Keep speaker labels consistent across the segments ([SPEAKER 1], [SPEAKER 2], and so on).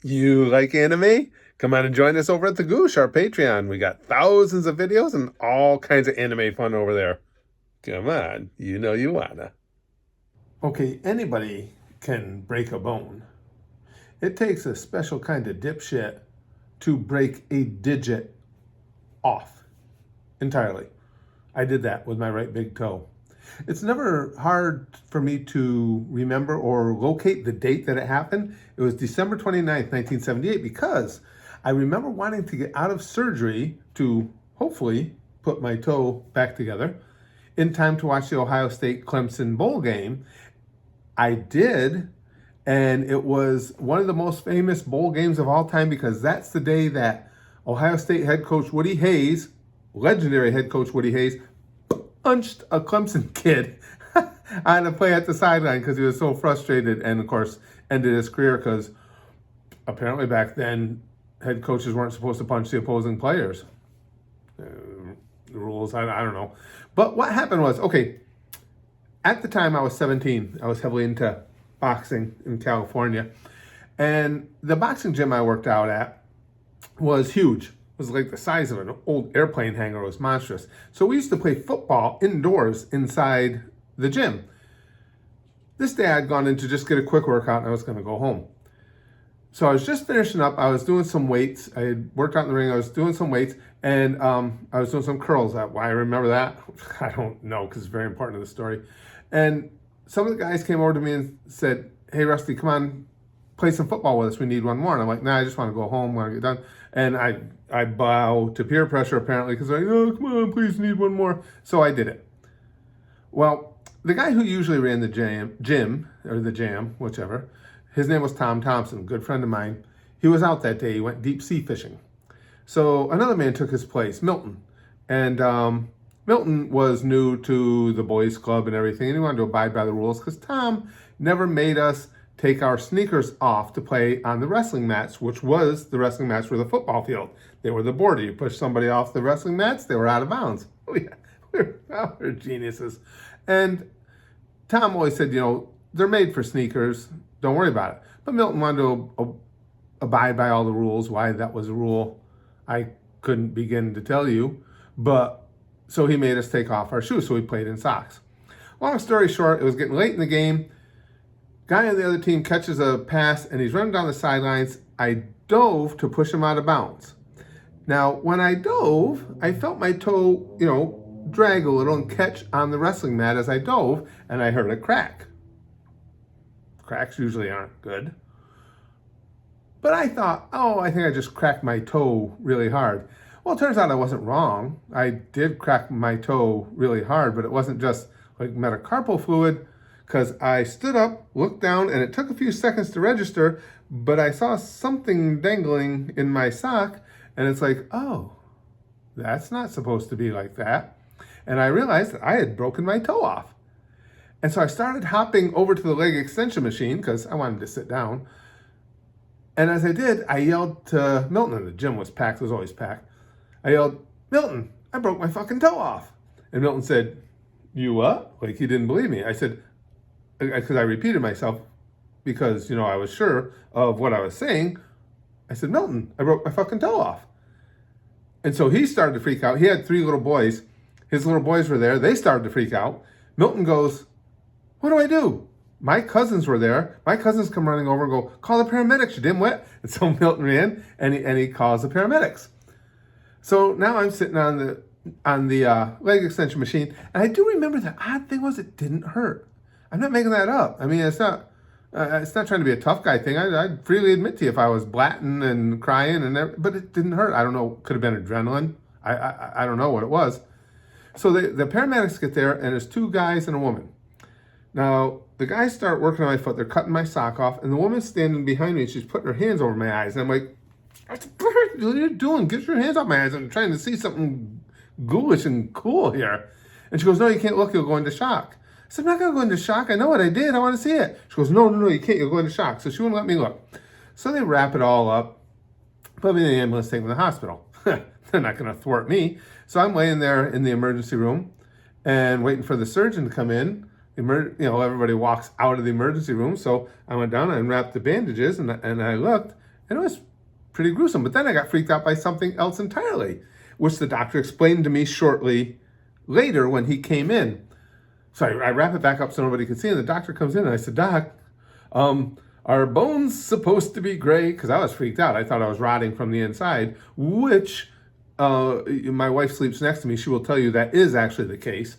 [SPEAKER 1] You like anime? Come on and join us over at the Goosh, our Patreon. We got thousands of videos and all kinds of anime fun over there. Come on, you know you wanna. Okay, anybody can break a bone. It takes a special kind of dipshit to break a digit off entirely. I did that with my right big toe. It's never hard for me to remember or locate the date that it happened. It was December 29th, 1978, because I remember wanting to get out of surgery to hopefully put my toe back together in time to watch the Ohio State Clemson Bowl game. I did, and it was one of the most famous bowl games of all time because that's the day that Ohio State head coach Woody Hayes, legendary head coach Woody Hayes, punched a Clemson kid on a play at the sideline because he was so frustrated, and of course ended his career because apparently back then head coaches weren't supposed to punch the opposing players. The rules, I don't know. But what happened was, okay, at the time I was 17. I was heavily into boxing in California. And the boxing gym I worked out at was huge. It was like the size of an old airplane hangar. It was monstrous. So we used to play football indoors inside the gym. This day I'd gone in to just get a quick workout and I was going to go home. So I was just finishing up. I was doing some weights. I had worked out in the ring. I was doing some weights and I was doing some curls. Why I remember that? I don't know because it's very important to the story. And some of the guys came over to me and said, "Hey, Rusty, come on, play some football with us. We need one more." And I'm like, "Nah, I just want to go home when I get done." And I bow to peer pressure apparently because I'm like, "Oh, come on, please, need one more." So I did it. Well, the guy who usually ran the gym, or the jam, whichever, his name was Tom Thompson, a good friend of mine. He was out that day. He went deep sea fishing. So another man took his place, Milton. And Milton was new to the boys club and everything, and he wanted to abide by the rules because Tom never made us take our sneakers off to play on the wrestling mats, which was the wrestling mats were the football field. They were the border. You push somebody off the wrestling mats, they were out of bounds. Oh yeah, we're geniuses. And Tom always said, they're made for sneakers. Don't worry about it. But Milton wanted to abide by all the rules. Why that was a rule, I couldn't begin to tell you. But so he made us take off our shoes, so we played in socks. Long story short, it was getting late in the game. Guy on the other team catches a pass, and he's running down the sidelines. I dove to push him out of bounds. Now, when I dove, I felt my toe, drag a little and catch on the wrestling mat as I dove, and I heard a crack. Cracks usually aren't good. But I thought, I think I just cracked my toe really hard. Well, it turns out I wasn't wrong. I did crack my toe really hard, but it wasn't just like metacarpal fluid because I stood up, looked down, and it took a few seconds to register, but I saw something dangling in my sock, and it's like, oh, that's not supposed to be like that. And I realized that I had broken my toe off. And so I started hopping over to the leg extension machine because I wanted to sit down. And as I did, I yelled to Milton, and the gym was packed, it was always packed. I yelled, "Milton, I broke my fucking toe off." And Milton said, "You what?" Like he didn't believe me. I said, because I repeated myself because, I was sure of what I was saying. I said, "Milton, I broke my fucking toe off." And so he started to freak out. He had 3 little boys. His little boys were there. They started to freak out. Milton goes, "What do I do?" My cousins were there. My cousins come running over and go, "Call the paramedics, you dimwit." And so Milton ran and he calls the paramedics. So now I'm sitting on the leg extension machine, and I do remember the odd thing was it didn't hurt. I'm not making that up. I mean, it's not trying to be a tough guy thing. I'd freely admit to you if I was blatting and crying, but it didn't hurt. I don't know. Could have been adrenaline. I don't know what it was. So the paramedics get there, and there's 2 guys and a woman. Now, the guys start working on my foot. They're cutting my sock off, and the woman's standing behind me, and she's putting her hands over my eyes. And I'm like, "What are you doing? Get your hands off my eyes. I'm trying to see something ghoulish and cool here." And she goes, "No, you can't look. You'll go into shock." I said, "I'm not going to go into shock. I know what I did. I want to see it." She goes, No, you can't. You'll go into shock." So she wouldn't let me look. So they wrap it all up, put me in the ambulance, take me to the hospital. They're not going to thwart me. So I'm laying there in the emergency room and waiting for the surgeon to come in. Everybody walks out of the emergency room. So I went down and unwrapped the bandages and I looked And it was pretty gruesome. But then I got freaked out by something else entirely, which the doctor explained to me shortly later when he came in. So I wrap it back up so nobody could see, and the doctor comes in, and I said, Doc, are bones supposed to be gray? Because I was freaked out. I thought I was rotting from the inside, which my wife sleeps next to me. She will tell you that is actually the case.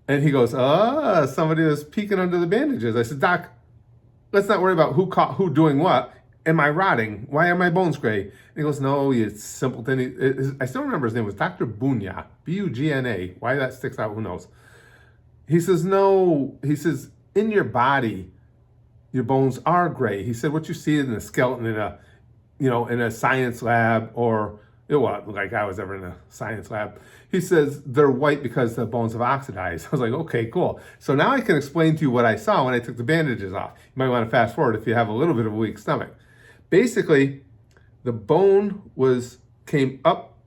[SPEAKER 1] And he goes, somebody was peeking under the bandages. I said, Doc, let's not worry about who doing what. Am I rotting? Why are my bones gray? And he goes, no, you simpleton. I still remember his name was Dr. Bugna, B-U-G-N-A. Why that sticks out, who knows? He says, no. He says, in your body, your bones are gray. He said, what you see in a skeleton in a science lab, or it wasn't like I was ever in a science lab. He says they're white because the bones have oxidized. I was like, okay, cool. So now I can explain to you what I saw when I took the bandages off. You might want to fast forward if you have a little bit of a weak stomach. Basically, the bone came up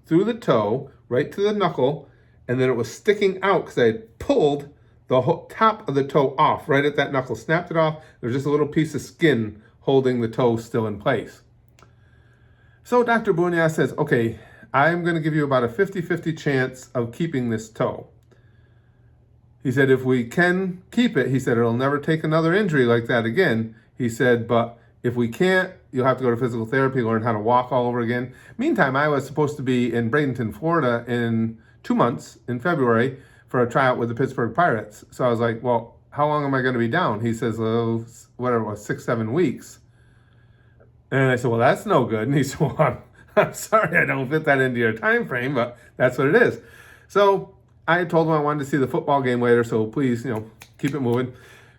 [SPEAKER 1] through the toe, right to the knuckle, and then it was sticking out because I had pulled the whole top of the toe off right at that knuckle, snapped it off. There's just a little piece of skin holding the toe still in place. So Dr. Bugna says, okay, I'm going to give you about a 50-50 chance of keeping this toe. He said, if we can keep it, he said, it'll never take another injury like that again. He said, but if we can't, you'll have to go to physical therapy, learn how to walk all over again. Meantime, I was supposed to be in Bradenton, Florida in 2 months in February for a tryout with the Pittsburgh Pirates. So I was like, well, how long am I going to be down? He says, whatever it was, 6-7 weeks. And I said, well, that's no good. And he said, well, I'm sorry I don't fit that into your time frame, but that's what it is. So I told him I wanted to see the football game later, so please, keep it moving.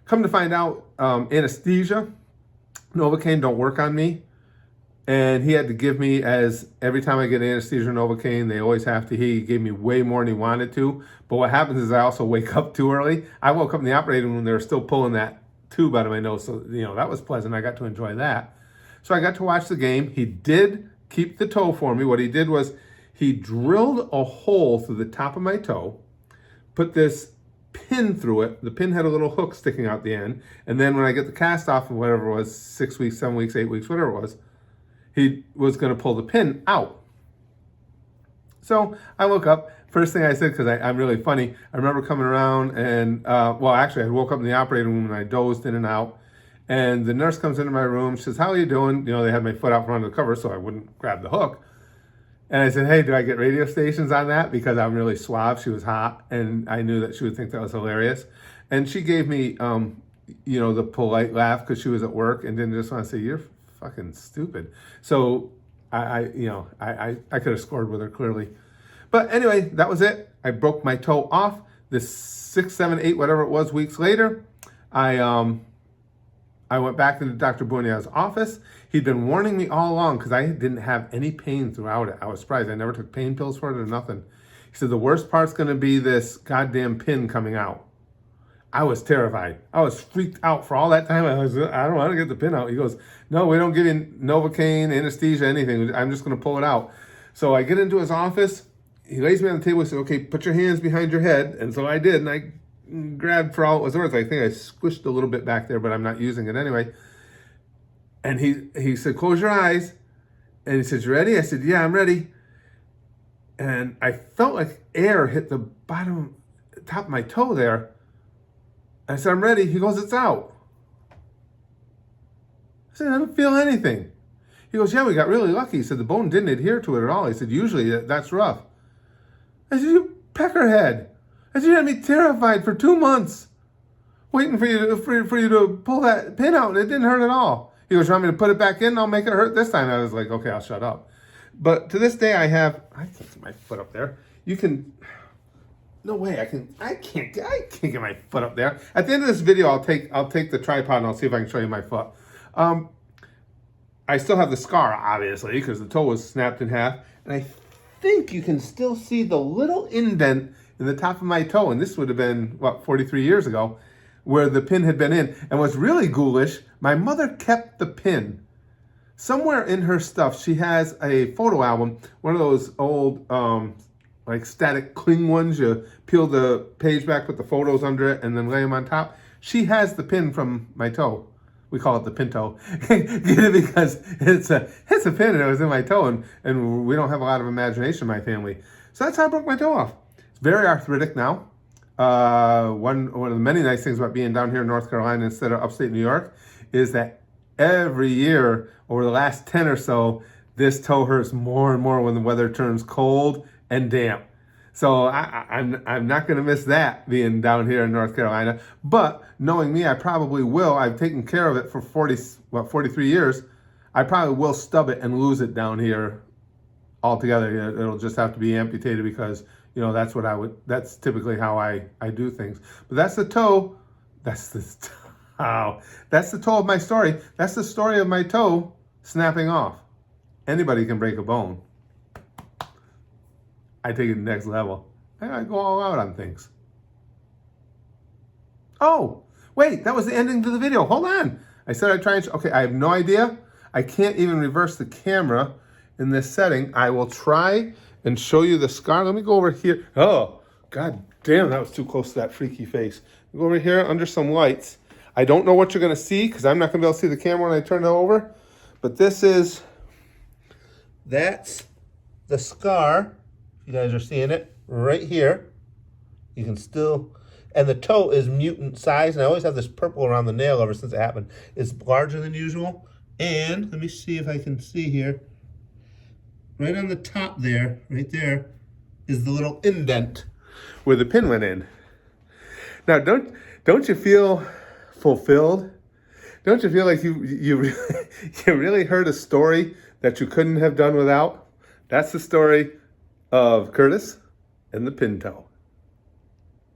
[SPEAKER 1] Come to find out, anesthesia, Novocaine don't work on me. And he had to give me, as every time I get anesthesia or Novocaine, they always have to, he gave me way more than he wanted to. But what happens is I also wake up too early. I woke up in the operating room, they were still pulling that tube out of my nose. So, that was pleasant. I got to enjoy that. So I got to watch the game. He did keep the toe for me. What he did was he drilled a hole through the top of my toe, put this pin through it. The pin had a little hook sticking out the end. And then when I get the cast off of whatever it was, 6 weeks, 7 weeks, 8 weeks, whatever it was, he was going to pull the pin out. So I woke up. First thing I said, because I'm really funny, I remember coming around and, actually I woke up in the operating room and I dozed in and out. And the nurse comes into my room. She says, how are you doing? They had my foot out from under the cover so I wouldn't grab the hook. And I said, hey, do I get radio stations on that? Because I'm really suave. She was hot. And I knew that she would think that was hilarious. And she gave me, the polite laugh because she was at work and didn't just want to say, you're fucking stupid. So I could have scored with her clearly. But anyway, that was it. I broke my toe off. This 6, 7, 8, whatever it was, weeks later, I went back into Dr. Bugna's office. He'd been warning me all along because I didn't have any pain throughout it. I was surprised. I never took pain pills for it or nothing. He said, the worst part's going to be this goddamn pin coming out. I was terrified. I was freaked out for all that time. I don't want to get the pin out. He goes, no, we don't give you Novocaine, anesthesia, anything. I'm just going to pull it out. So I get into his office. He lays me on the table and says, okay, put your hands behind your head. And so I did. And I grabbed for all it was worth. I think I squished a little bit back there, but I'm not using it anyway. And he said, close your eyes. And he said, you ready? I said, yeah, I'm ready. And I felt like air hit the top of my toe there. I said, I'm ready. He goes, it's out. I said, I don't feel anything. He goes, yeah, we got really lucky. He said, the bone didn't adhere to it at all. He said, usually that's rough. I said, you peckerhead. I said, you had me terrified for 2 months, waiting for you to pull that pin out, and it didn't hurt at all. He goes, you want me to put it back in? I'll make it hurt this time. I was like, okay, I'll shut up. But to this day, I can't get my foot up there. No way, I can't get my foot up there. At the end of this video, I'll take the tripod and I'll see if I can show you my foot. I still have the scar, obviously, because the toe was snapped in half, and I think you can still see the little indent in the top of my toe, and this would have been, 43 years ago, where the pin had been in. And what's really ghoulish, my mother kept the pin. Somewhere in her stuff, she has a photo album, one of those old, static cling ones. You peel the page back, put the photos under it, and then lay them on top. She has the pin from my toe. We call it the pinto. Because it's a pin and it was in my toe, and we don't have a lot of imagination in my family. So that's how I broke my toe off. It's very arthritic now. One of the many nice things about being down here in North Carolina instead of upstate New York is that every year over the last 10 or so, this toe hurts more and more when the weather turns cold and damp. So I'm not going to miss that being down here in North Carolina. But knowing me, I probably will. I've taken care of it for 43 years. I probably will stub it and lose it down here altogether. It'll just have to be amputated because, you know, that's typically how I do things. But that's the toe. That's the toe of my story. That's the story of my toe snapping off. Anybody can break a bone. I take it to the next level. I go all out on things. Oh, wait, that was the ending to the video. Hold on. I said I'd try and, okay, I have no idea. I can't even reverse the camera in this setting. I will try and show you the scar. Let me go over here. Oh, God damn, that was too close to that freaky face. Go over here under some lights. I don't know what you're going to see because I'm not going to be able to see the camera when I turn it over. But that's the scar. You guys are seeing it right here. You can still, and the toe is mutant size, and I always have this purple around the nail ever since it happened. It's larger than usual, and let me see if I can see here. Right on the top there, right there, is the little indent where the pin went in. Now, don't you feel fulfilled? Don't you feel like you really heard a story that you couldn't have done without? That's the story of Curtis and the Pinto.